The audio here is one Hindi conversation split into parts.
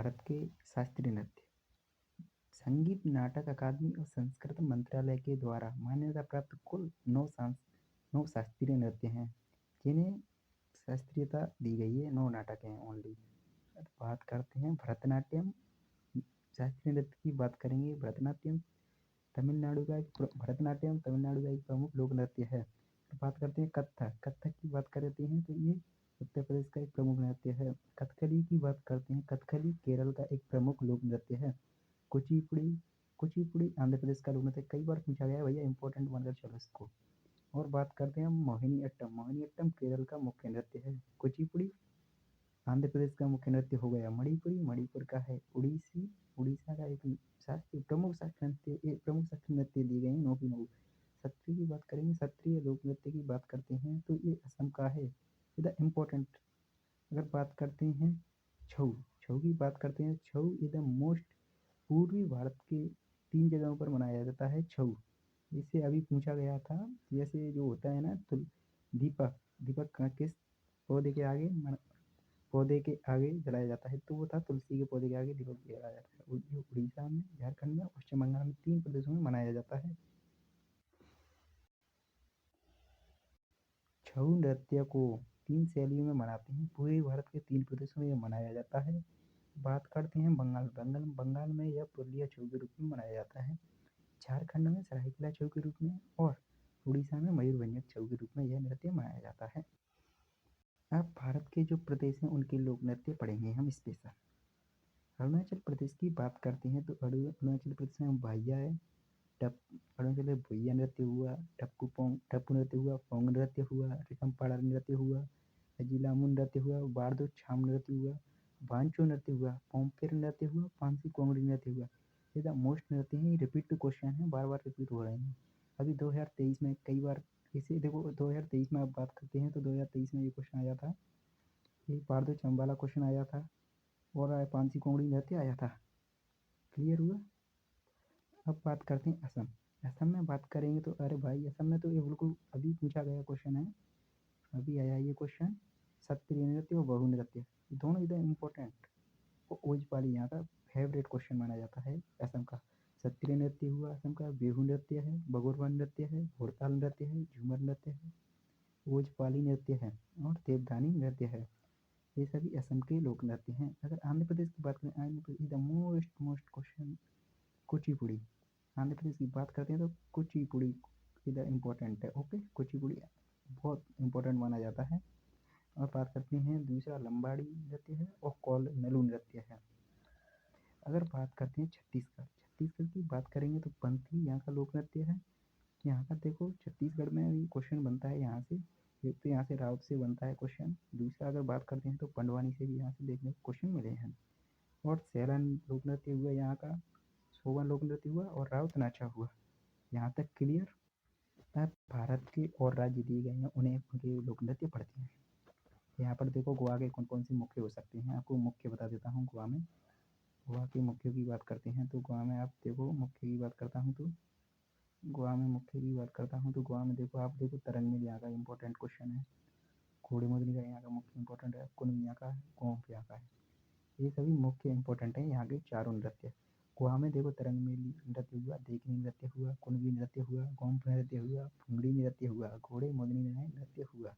भारत के शास्त्रीय नृत्य संगीत नाटक अकादमी और संस्कृत मंत्रालय के द्वारा मान्यता प्राप्त कुल नौ शास्त्रीय नृत्य हैं जिन्हें शास्त्रीयता दी गई है। 9 नाटक हैं ओनली। बात करते हैं भरतनाट्यम शास्त्रीय नृत्य की बात करेंगे। भरतनाट्यम तमिलनाडु का एक प्रमुख लोक नृत्य है। बात करते हैं कथक। कथक की बात करते हैं तो ये उत्तर प्रदेश का एक प्रमुख नृत्य है। कथकली की बात करते हैं। कथकली केरल का एक प्रमुख लोक नृत्य है। कुचिपुड़ी कुचिपुड़ी आंध्र प्रदेश का लोक नृत्य। कई बार पूछा गया है भैया, इंपॉर्टेंट बनकर चलो इसको। और बात करते हैं मोहिनी अट्टम। मोहिनी अट्टम केरल का मुख्य नृत्य है। कुचिपुड़ी आंध्र प्रदेश का मुख्य नृत्य हो गया। मणिपुरी मणिपुर का है। उड़ीसी उड़ीसा का एक प्रमुख शास्त्रीय नृत्य दिए गए हैं 9 की 9। सत्रिय की बात करेंगे। सत्रिय लोक नृत्य की बात करते हैं तो ये असम का है। इधर इम्पोर्टेंट अगर बात करते हैं छऊ छऊ की बात करते हैं। छऊ इज द मोस्ट पूर्वी भारत के 3 जगहों पर मनाया जाता है छऊ। इसे अभी पूछा गया था। जैसे जो होता है ना दीपक दीपक का किस पौधे के आगे जलाया जाता है, तो वो था तुलसी के पौधे के आगे दीपक जलाया जाता है। उड़ीसा में, झारखंड में, पश्चिम बंगाल में 3 प्रदेशों में मनाया जाता है। छऊ नृत्य को 3 शैलियों में मनाते हैं। पूरे भारत के 3 प्रदेशों में यह मनाया जाता है। बात करते हैं बंगाल में यह पुरलिया छऊ के रूप में मनाया जाता है। झारखंड में सरायकेला छऊ के रूप में और उड़ीसा में मयूरभंज छऊ के रूप में यह नृत्य मनाया जाता है। अब भारत के जो प्रदेश हैं उनके लोक नृत्य पढ़ेंगे हम स्पेशल। अरुणाचल प्रदेश की बात करते हैं तो अरुणाचल प्रदेश में भैया है। अरुणाचल में भैया नृत्य हुआ, टप्पू नृत्य हुआ, पोंग नृत्य हुआ, रिकमपाड़ा नृत्य हुआ, अजीलामू नृत्य हुआ, बारदो छाम नृत्य हुआ, बांचो नृत्य हुआ, पोम्पेर नृत्य हुआ, पांसी कोंगड़ी नृत्य हुआ। ये द मोस्ट नृत्य है। रिपीट क्वेश्चन है, बार बार रिपीट हो रहे हैं। अभी 2023 में कई बार इसे देखो। 2023 में आप बात करते हैं तो 2023 में ये क्वेश्चन आया था। ये बारदो छाम वाला क्वेश्चन आया था और पांसी कोंगड़ी नृत्य आया था। क्लियर हुआ। अब बात करते हैं असम। असम में बात करेंगे तो अरे भाई, असम में तो ये बिल्कुल अभी पूछा गया क्वेश्चन है। अभी आया ये क्वेश्चन। सत्रिय नृत्य और बहु नृत्य दोनों इधर इम्पोर्टेंट। ओजपाली यहाँ का फेवरेट क्वेश्चन माना जाता है असम का। सत्रिय नृत्य हुआ असम का, बिहू नृत्य है, बगोरवा नृत्य है, घोड़ताल नृत्य है, झूमर नृत्य है, ओजपाली नृत्य है और देवदानी नृत्य है। ये सभी असम के लोक नृत्य हैं। अगर आंध्र प्रदेश की बात करें, Andhra Pradesh the most question Kuchipudi. Andhra Pradesh की बात करते हैं तो कुचिपुड़ी इधर इम्पोर्टेंट है। ओके, कुचिपुड़ी बहुत इम्पोर्टेंट माना जाता है। और बात करते हैं दूसरा लंबाड़ी नृत्य है और नलू नृत्य है। अगर बात करते हैं छत्तीसगढ़ की बात करेंगे तो पंथी यहाँ का लोक नृत्य है। यहाँ का देखो, छत्तीसगढ़ में भी क्वेश्चन बनता है यहाँ से। एक तो यहाँ से राउत से बनता है क्वेश्चन। दूसरा अगर बात करते हैं तो पंडवानी से भी यहाँ से देखने को क्वेश्चन मिले हैं। और सेलन लोक नृत्य हुआ यहाँ का, सोवा लोक नृत्य हुआ और राउत नाचा हुआ। यहाँ तक क्लियर। अब भारत के और राज्य दिए गए हैं, उन्हें उनके लोक नृत्य पढ़ते हैं। यहाँ पर देखो गोवा के कौन कौन से मुख्य हो सकते हैं। आपको मुख्य बता देता हूँ। गोवा के मुख्य की बात करते हैं तो गोवा में आप देखो, मुख्य की बात करता हूँ तो गोवा में देखो, आप देखो तरंगमिल यहाँ का इंपॉर्टेंट क्वेश्चन है। घोड़े मोदनी का यहाँ का मुख्य इंपॉर्टेंट है। कुन यहाँ का है, गोम्प यहाँ का है। ये सभी मुख्य इंपॉर्टेंट है यहाँ के चारों नृत्य। गोवा में देखो तरंगमेली नृत्य हुआ, देखनी नृत्य हुआ, कुणबी नृत्य हुआ, गोम्प नृत्य हुआ, फुंगड़ी नृत्य हुआ, घोड़े मोदनी नृत्य हुआ।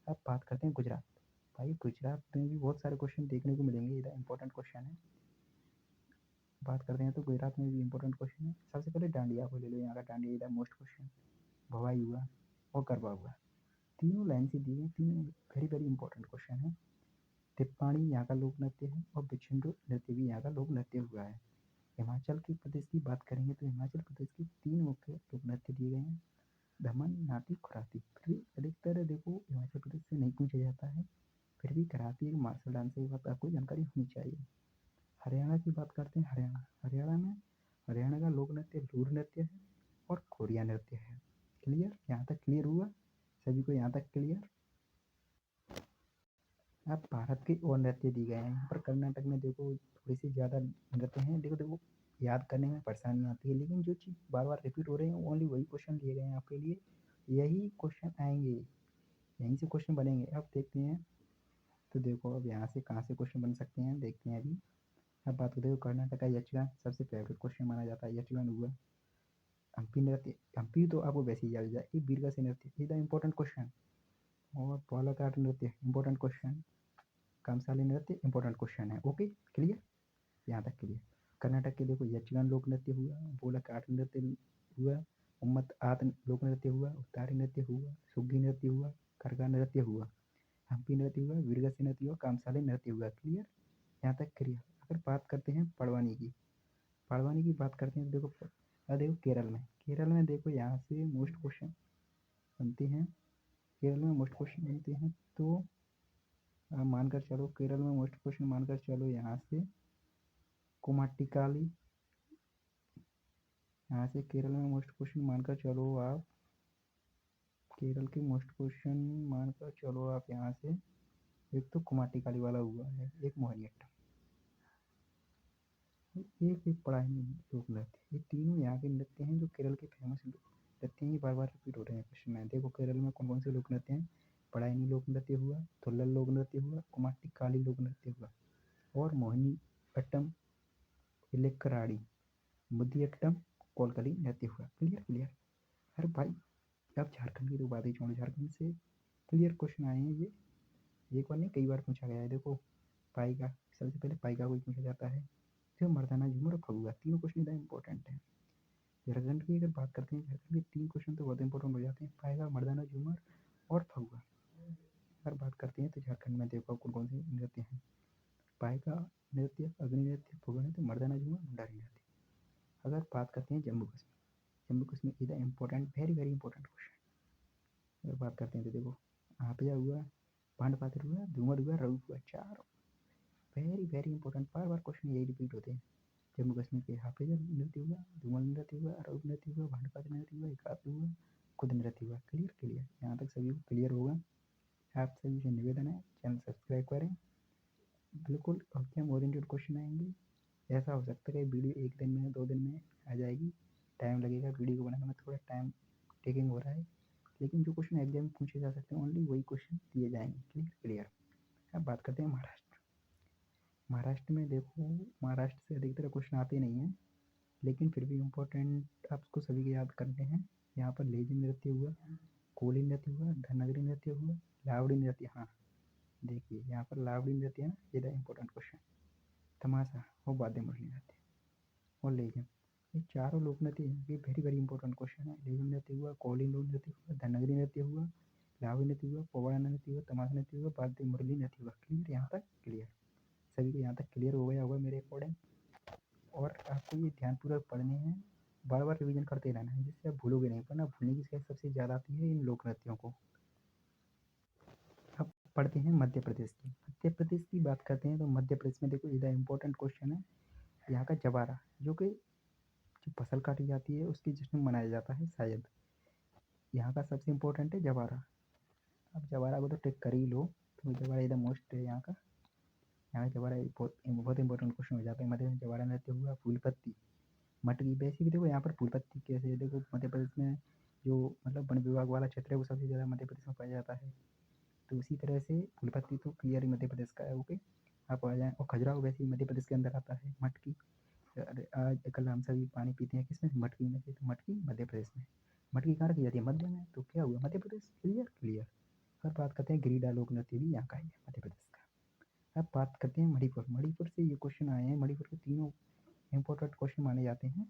अब बात करते हैं गुजरात। भाई गुजरात में भी बहुत सारे क्वेश्चन देखने को मिलेंगे। इधर इंपॉर्टेंट क्वेश्चन है। बात करते हैं तो गुजरात में भी इंपॉर्टेंट क्वेश्चन है। सबसे पहले डांडिया को ले लो। यहाँ का डांडिया इधर मोस्ट क्वेश्चन। भवाई हुआ और गरबा हुआ। तीनों लाइन से दिए, तीनों वेरी वेरी इंपॉर्टेंट क्वेश्चन है। तिप्पाणी यहाँ का लोक नृत्य है और बिछुंडू नृत्य भी यहाँ का लोक नृत्य हुआ है। हिमाचल के प्रदेश की बात करेंगे तो हिमाचल प्रदेश के 3 मुख्य लोक नृत्य दिए गए हैं। दमन, नाटी, खराती। फिर भी अधिकतर देखो हिमाचल प्रदेश से नहीं पूछा जाता है। फिर भी खराती एक मार्शल डांस है, बात आपको जानकारी होनी चाहिए। हरियाणा की बात करते हैं। हरियाणा का लोक नृत्य लूर नृत्य है और खोरिया नृत्य है। क्लियर। यहाँ तक क्लियर हुआ सभी को। यहाँ तक क्लियर। अब भारत के और नृत्य दिए गए हैं। यहाँ पर कर्नाटक में देखो थोड़ी सी ज़्यादा नृत्य हैं। देखो याद करने में परेशानी आती है, लेकिन जो चीज़ बार बार रिपीट हो रहे हैं ओनली वही क्वेश्चन लिए गए हैं आपके लिए। यही क्वेश्चन आएंगे, यहीं से क्वेश्चन बनेंगे। अब देखते हैं तो देखो, अब यहाँ से कहाँ से क्वेश्चन बन सकते हैं देखते हैं अभी। अब बात करते हो कर्नाटक का यक्षगान सबसे फेवरेट क्वेश्चन माना जाता है। यक्षगान हुआ। हम्पी नृत्य, हम्पी तो आपको वैसे ही याद जाए, ये वीरगति नृत्य, ये द इम्पोर्टेंट क्वेश्चन। और पालकाट नृत्य इम्पोर्टेंट क्वेश्चन। कामसाली नृत्य इम्पोर्टेंट क्वेश्चन है। ओके क्लियर, यहाँ तक क्लियर। कर्नाटक के देखो यक्षगान लोक नृत्य हुआ, बोलकाट नृत्य हुआ, उम्मत आत लोक नृत्य हुआ, उत्तारी नृत्य हुआ, सुग्गी नृत्य हुआ, करगा नृत्य हुआ, हम्पी नृत्य हुआ, वीरगति नृत्य हुआ, कामसाली नृत्य हुआ। क्लियर, यहाँ तक क्लियर। अगर बात करते हैं पड़वानी की, पड़वानी की बात करते हैं तो देखो केरल में देखो यहाँ से मोस्ट क्वेश्चन बनते हैं। केरल में मोस्ट क्वेश्चन बनते हैं तो मानकर चलो, केरल में मोस्ट क्वेश्चन मानकर चलो यहाँ से कुमाट्टिकाली, यहाँ से केरल में मोस्ट क्वेश्चन मानकर चलो आप, केरल के मोस्ट क्वेश्चन मानकर चलो आप यहाँ से, एक तो कुमाट्टिकाली वाला हुआ है, एक मोहिनीअट्टम, एक पढ़ाई लोक नृत्य, ये तीनों यहाँ के नृत्य हैं जो केरल के फेमस नृत्य हैं। बार बार रिपीट हो रहे हैं क्वेश्चन में। देखो केरल में कौन कौन से लोक नृत्य हैं, पढ़ाई लोक नृत्य हुआ, थुल्लल लोक नृत्य हुआ, कुमाट्टिकाली लोक नृत्य हुआ, और मोहिनीअट्टम, इलेक्कराडी, मुदियट्टम, कोलकली नृत्य हुआ। Clear clear. अरे भाई अब झारखंड की तो बात ही छोड़ो, झारखंड से क्लियर क्वेश्चन आए हैं ये, एक बार नहीं कई बार पूछा गया है। देखो पाइका, सबसे पहले पाइका को ही पूछा जाता है, फिर मर्दाना, झूमर और फगुआ, तीनों क्वेश्चन इतना इंपॉर्टेंट है। झारखंड की अगर बात करते हैं, झारखंड के 3 क्वेश्चन तो बहुत इंपॉर्टेंट हो जाते हैं, पाइका, मर्दाना, झूमर और फगुआ। अगर बात करते हैं तो झारखंड में देखो कौन कौन से नृत्य हैं, पाइका नृत्य, अग्नि नृत्य, फगुआ नृत्य, मर्दाना, झूमर, भंडारी नृत्य। अगर बात करते हैं Jammu Kashmir, Jammu Kashmir is the important, very very important question. अगर बात करते हैं तो देखो हाफिजा हुआ, भांड पात्र हुआ, धूमर हुआ, रऊ हुआ, चार वेरी वेरी इंपॉर्टेंट, बार बार क्वेश्चन यही रिपीट होते हैं। जम्मू कश्मीर के हाफिजा नृत्य हुआ, धूमर नृत्य हुआ, रऊ नृत्य हुआ, भांड पात्र नृत्य हुआ, एकात्म हुआ, खुद नृत्य हुआ। क्लियर क्लियर, यहाँ तक सभी को क्लियर होगा। आप सभी से निवेदन है चैनल सब्सक्राइब करें बिल्कुल। एग्जाम ओरिएंटेड क्वेश्चन आएंगे, ऐसा हो सकता है कि वीडियो एक दिन में 2 दिन में आ जाएगी, टाइम लगेगा वीडियो को बनाने में, थोड़ा टाइम टेकिंग हो रहा है, लेकिन जो क्वेश्चन एग्जाम में पूछे जा सकते हैं ओनली वही क्वेश्चन दिए जाएंगे। Clear clear. अब बात करते हैं महाराष्ट्र। महाराष्ट्र में देखो, महाराष्ट्र से अधिकतर क्वेश्चन आते नहीं हैं, लेकिन फिर भी इम्पोर्टेंट आपको सभी को याद करने हैं। यहाँ पर लेझिम नृत्य हुआ, कोली नृत्य हुआ, धनगरी नृत्य हुआ, लावड़ी नृत्य, हाँ देखिए यहाँ पर लावड़ी नृत्य है ना, ये द इम्पोर्टेंट क्वेश्चन। तमाशा और वाद्य मुरली नृत्य और लेझिम, ये चारों लोक नृत्य ये वेरी वेरी इंपॉर्टेंट क्वेश्चन है। लेझिम नृत्य हुआ, कोली लोक नृत्य हुआ, धनगरी नृत्य हुआ, लावड़ी नृत्य हुआ, पोवाड़ा नृत्य हुआ, तमाशा नृत्य हुआ, वाद्य मुरली नृत्य हुआ। क्लियर, यहाँ तक क्लियर, सभी को यहाँ तक क्लियर हो गया होगा मेरे अकॉर्डिंग। और आपको ये ध्यानपूर्वक पढ़ने हैं, बार बार रिवीजन करते रहना है, जिससे आप भूलोगे नहीं, वरना भूलने की शिकायत सबसे ज़्यादा आती है इन लोक नृत्यों को। अब पढ़ते हैं मध्य प्रदेश की। मध्य प्रदेश की बात करते हैं तो मध्य प्रदेश में देखो इधर इंपॉर्टेंट क्वेश्चन है, यहाँ का जवारा, जो कि जो फसल काटी जाती है उसकी जश्न मनाया जाता है शायद, यहाँ का सबसे इम्पोर्टेंट है जवारा। अब जवारा को तो टिक कर ही लो, तो जवारा इधर मोस्ट है यहाँ का, यहाँ जवारा बहुत इंपॉर्टेंट क्वेश्चन हो जाता है। मध्य प्रदेश में जवारा नृत्य हुआ, फूल पत्ती, मटकी, वैसे भी देखो यहाँ पर फूल पत्ती कैसे है, देखो मध्य प्रदेश में जो मतलब वन विभाग वाला क्षेत्र है वो सबसे ज़्यादा मध्य प्रदेश में पाया जाता है, तो उसी तरह से फूल पत्ती तो क्लियर ही मध्य प्रदेश का है। ओके, आप आ जाएँ। और खजुराहो वैसे ही मध्य प्रदेश के अंदर आता है। मटकी, अरे आज कल हम सभी पानी पीते हैं किसमें, मटकी में से, तो मटकी मध्य प्रदेश में। मटकी कहाँ रखी जाती है, मध्य में, तो क्या हुआ मध्य प्रदेश। Clear clear. अब बात करते हैं गिरिडा लोक नृत्य भी यहाँ का ही है, मध्य प्रदेश का। अब बात करते हैं मणिपुर। मणिपुर से ये क्वेश्चन आए हैं, मणिपुर के तीनों इंपॉर्टेंट क्वेश्चन माने जाते हैं,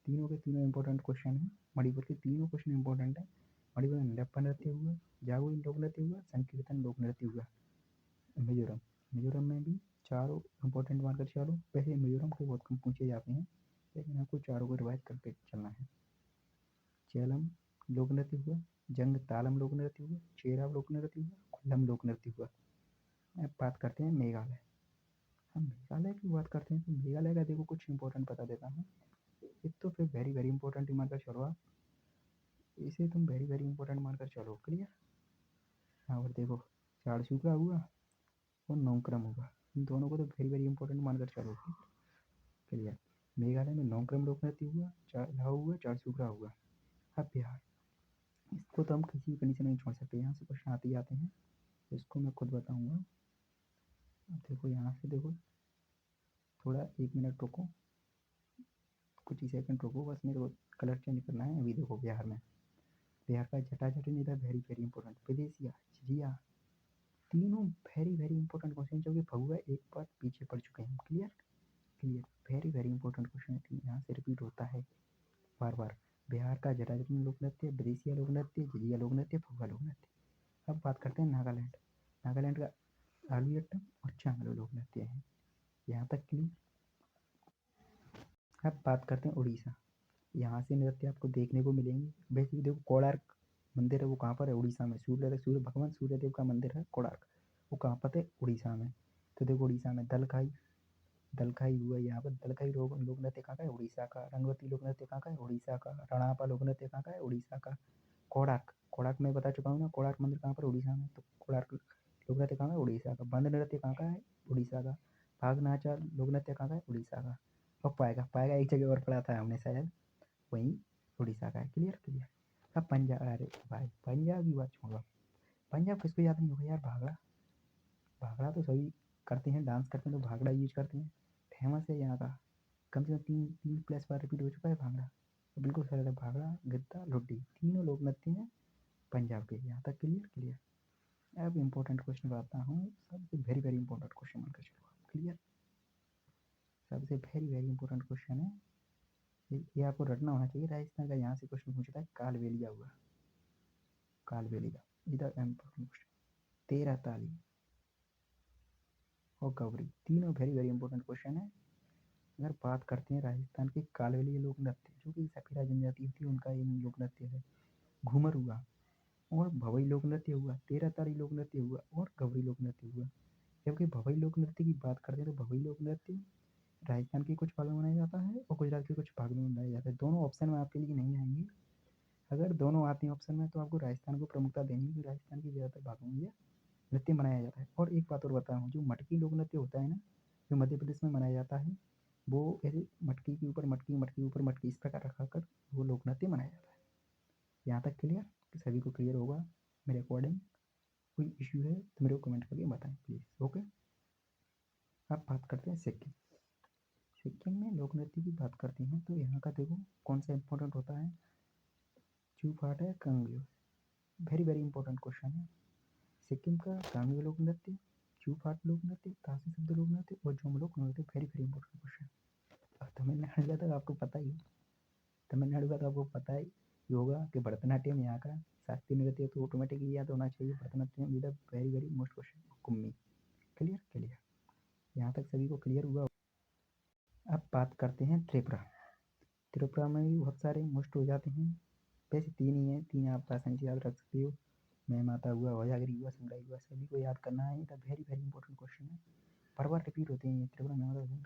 तीनों के तीनों इंपॉर्टेंट क्वेश्चन हैं। मणिपुर के तीनों क्वेश्चन इंपॉर्टेंट है। मणिपुर में लेप्पा नृत्य हुआ, जागोई लोक नृत्य हुआ, संकीर्तन लोक नृत्य हुआ। मिजोरम, मिजोरम में भी चारों इंपॉर्टेंट मानकर चलो, वैसे मिजोरम के बहुत कम पूछे जाते हैं, लेकिन आपको चारों को रिवाइज करके चलना है। चेलम लोक नृत्य हुआ, जंग तालम लोक नृत्य हुआ, चेराव लोक नृत्य हुआ, खुल्लम लोक नृत्य हुआ। अब बात करते हैं मेघालय। हम मेघालय की बात करते हैं तो मेघालय का देखो कुछ इंपॉर्टेंट बता देता हूँ। एक तो फिर वेरी वेरी इंपॉर्टेंट ही मानकर चलो आप, इसे तुम वेरी वेरी इंपॉर्टेंट मानकर चलो। क्लियर। हाँ, और देखो चारसूत्रा हुआ और नौक्रम हुआ, इन दोनों को तो वेरी वेरी इंपॉर्टेंट मानकर चलो। क्लियर। मेघालय में नौक्रम लोक नृत्य हुआ, लाओ हुआ, चारसूत्रा हुआ। अब बिहार, इसको तो हम किसी भी कंडीशन में नहीं छोड़ सकते, यहाँ से क्वेश्चन आते ही आते हैं, इसको मैं खुद बताऊंगा। अब देखो यहाँ से देखो थोड़ा 1 मिनट रुको, कुछ ही सेकंड रुको, बस मेरे को कलर चेंज करना है। अभी देखो बिहार में, बिहार का जटाजटिन इधर वेरी वेरी इंपॉर्टेंट, विदेशिया, झिझिया, तीनों वेरी वेरी इंपॉर्टेंट क्वेश्चन, जो कि फगुआ एक बार पीछे पड़ चुके हैं। Clear clear, very very important question है, यहाँ से रिपीट होता है बार बार। बिहार का जटाजटिन लोक नृत्य, विदेशिया लोक नृत्य, झिझिया लोक नृत्य, फगुआ लोक नृत्य। अब बात करते हैं नागालैंड। नागालैंड का आलुयट्टम और चांगलो लोक नृत्य है, यहाँ तक क्लियर। अब बात करते हैं उड़ीसा। यहाँ से नृत्य आपको देखने को मिलेंगे। बेसिकली देखो, कोणार्क मंदिर है वो कहाँ पर है? उड़ीसा में। सूर्य भगवान सूर्यदेव का मंदिर है कोणार्क, वो कहाँ पर है? उड़ीसा में। तो देखो उड़ीसा में दलखाई, दलखाई हुआ यहाँ पर। दलखाई लोक नृत्य कहाँ का है? उड़ीसा का। रंगवती लोक नृत्य कहाँ का है? उड़ीसा का। रणापा लोक नृत्य कहाँ का है? उड़ीसा का। कोणार्क, कोणार्क मैं बता चुका हूँ ना, कोणार्क मंदिर कहाँ पर? उड़ीसा में। तो कोणार्क लोक नृत्य कहाँ का है? उड़ीसा का। बंद नृत्य कहाँ का है? उड़ीसा का। फाग नाचा लोक नृत्य कहाँ का है? उड़ीसा का। और पाएगा, पाएगा एक जगह और पढ़ा था हमने शायद, वहीं उड़ीसा का है। Clear clear. अब पंजाब, अरे भाई पंजाब की बात छोड़ो, पंजाब किसको याद नहीं होगा यार? भांगड़ा, भांगड़ा तो सभी करते हैं, डांस करते हैं तो भांगड़ा यूज करते हैं, फेमस है यहाँ का। कम से कम तीन तीन प्लस बार रिपीट हो चुका है भांगड़ा। तो बिल्कुल सरल है, भांगड़ा, गिद्दा, लुड्डी, तीनों लोक नृत्य हैं पंजाब के। यहाँ तक क्लियर क्लियर। अब इंपॉर्टेंट क्वेश्चन आता हूँ, सबसे वेरी वेरी इंपॉर्टेंट क्वेश्चन मानकर चलो। क्लियर, सबसे वेरी वेरी इंपॉर्टेंट क्वेश्चन है ये आपको रटना होना चाहिए। राजस्थान का यहाँ से क्वेश्चन पूछता है, कालबेलिया हुआ, कालबेलिया, इधर इंपॉर्टेंट क्वेश्चन। 13 ताली और गौरी, तीनों वेरी वेरी इंपॉर्टेंट क्वेश्चन है। अगर बात करते हैं राजस्थान के कालबेलिया लोक नृत्य, जो कि सफेरा जनजाति होती है उनका ये लोक नृत्य है। घूमर हुआ और भवई लोक नृत्य हुआ, 13 तारी लोक नृत्य हुआ और गौरी लोक नृत्य हुआ। जबकि भवई लोक नृत्य की बात करते हैं तो भवई लोक नृत्य राजस्थान के कुछ भागों में मनाया जाता है और गुजरात के कुछ भागों में मनाया जाता है। दोनों ऑप्शन में आपके लिए नहीं आएंगे। अगर दोनों आते हैं ऑप्शन में तो आपको राजस्थान को प्रमुखता देनी है, क्योंकि राजस्थान के ज़्यादातर भागों में ये नृत्य मनाया जाता है। और एक बात और बताऊँ, जो मटकी लोक नृत्य होता है ना, जो मध्य प्रदेश में मनाया जाता है, वो ऐसे मटकी के ऊपर मटकी, मटकी ऊपर मटकी, इस प्रकार रखा कर वो लोक नृत्य मनाया जाता है। यहाँ तक क्लियर? सभी को क्लियर होगा मेरे अकॉर्डिंग? कोई इश्यू है तो मेरे को कमेंट करके बताएं प्लीज़। ओके, अब बात करते हैं सिक्किम। सिक्किम में लोक नृत्य की बात करते हैं तो यहाँ का देखो कौन सा इंपॉर्टेंट होता है। चू पार्ट है कंगयो, वेरी वेरी इंपॉर्टेंट क्वेश्चन है। सिक्किम का कांगयो लोक नृत्य, चू पार्ट लोक नृत्य, तासी शब्द लोक नृत्य और जोम लोक नृत्य, वेरी वेरी इंपॉर्टेंट क्वेश्चन। अब तमिलनाडु का तो आपको पता ही, तमिलनाडु का तो आपको पता ही होगा कि भरतनाट्यम यहाँ का शास्त्रीय नृत्य, तो ऑटोमेटिकली याद होना चाहिए भरतनाट्यम। इधर very very most question Kummi. Clear clear, यहाँ तक सभी को क्लियर हुआ। अब बात करते हैं त्रिपुरा। त्रिपुरा में भी बहुत सारे मोस्ट हो जाते हैं, वैसे तीन ही हैं, तीन आप आसानी से याद रख सकते हो। मैं माता हुआ, होजागिरी हुआ, संगाई हुआ, सभी को याद करना है। ये वेरी वेरी इंपॉर्टेंट क्वेश्चन है, बार बार रिपीट होते हैं ये त्रिपुरा में।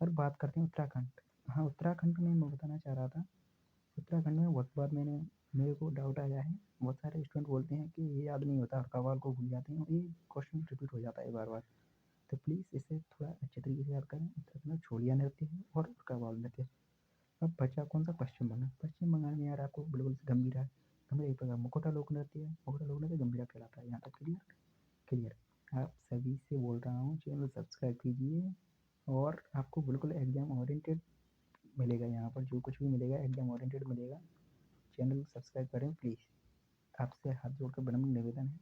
और बात करते हैं उत्तराखंड। हाँ, उत्तराखंड में मैं बताना चाह रहा था, उत्तराखंड में बहुत बार मेरे को डाउट आया है। बहुत सारे स्टूडेंट बोलते हैं कि ये याद नहीं होता और कव्वाल को भूल जाते हैं, ये क्वेश्चन रिपीट हो जाता है बार बार। तो प्लीज़ इसे थोड़ा अच्छे तरीके से याद करें। उत्तराखंड में छोलिया नृत्य है और कव्वाल नृत्य। अब बचा कौन सा? पश्चिम बंगाल। पश्चिम बंगाल में यार आपको बिल्कुल गंभीरा, गंभीरा एक प्रकार मुखोटा लोक नृत्य है, मुखोटा लोक नृत्य गंभीरा कहलाता है। यहाँ तक क्लियर क्लियर। आप सभी से बोल रहा हूँ, चैनल सब्सक्राइब कीजिए और आपको बिल्कुल एग्जाम ओरिएंटेड मिलेगा। यहाँ पर जो कुछ भी मिलेगा एग्जाम ओरिएंटेड मिलेगा। चैनल सब्सक्राइब करें प्लीज़, आपसे हाथ जोड़कर विनम्र निवेदन है।